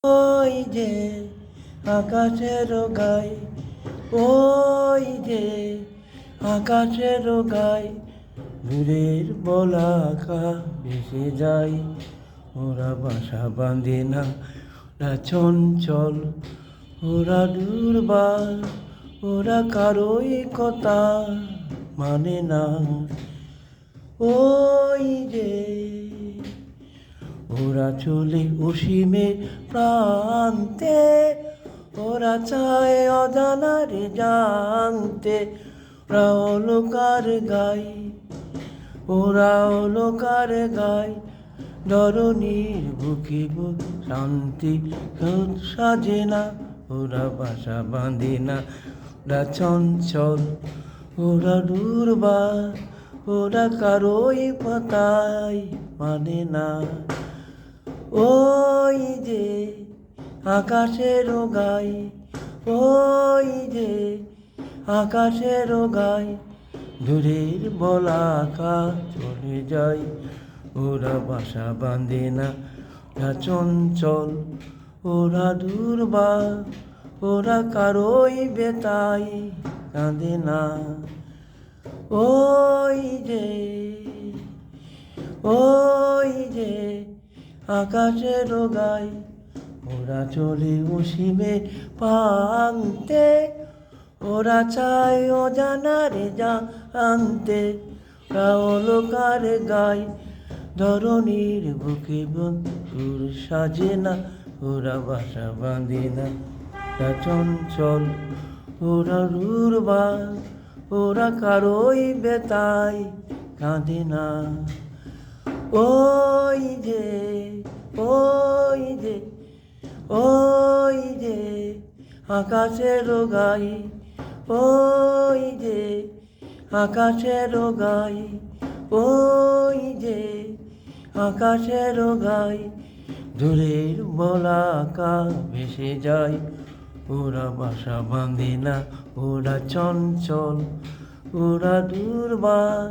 ওই যে আকাশের গায়ে, ওই যে আকাশের গায়ে দূরের বলাকা ভেসে যায়। ওরা বাসা বাঁধে না, ওরা চঞ্চল, ওরা দুর্বার, ওরা কারোই কথা মানে না। ওই যে ওরা চলে অসীমে প্রান্তে, ওরা চায় অজানারে জানতে। ওরা অলকার গাই, ওরা অলকার গাই, ধরণীর বুকে বুক শান্তি সাজে না। ওরা বাসা বাঁধে না, ওরা চঞ্চল, ওরা দুর্বার, ওরা কারোই পাতায় মানে না। ওই যে আকাশের গায়ে, ওই যে আকাশের গায়ে দূরের বলাকা চলে যায়। ওরা বাসা বাঁধে না, ওরা চঞ্চল, ওরা দুর্বার, ওরা কারোই বেতাই কাঁদে না। ওই যে, ওই যে আকাশের গায়ে, ওরা চলে অসীমে প্রান্তে, ওরা চায় অজানারে জানতে। ওরা অলকার গায়, ধরণীর বুকে বন্ধুর সাজে না। ওরা বাসা বাঁধে না, ওরা চঞ্চল, ওরা দুর্বার, ওরা কারোই বেতাই কাঁদে না। ওই যে, ওই যে, ওই যে আকাশের গায়ে, ওই যে আকাশের গায়ে, ওই যে আকাশের গায়ে দূরের বলাকা ভেসে যায়। ওরা বাসা বাঁধে না, ওরা চঞ্চল, ওরা দুর্বার,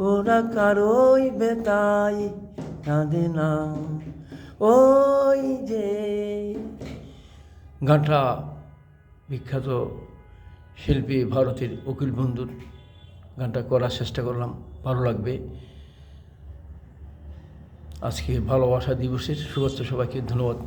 ওরা কারোই বেতাই কাঁদে না। ওই যে গানটা বিখ্যাত শিল্পী ভারতের অখিল বন্ধুর, গানটা করার চেষ্টা করলাম, ভালো লাগবে। আজকে ভালোবাসা দিবসের শুভেচ্ছা সবাইকে, ধন্যবাদ।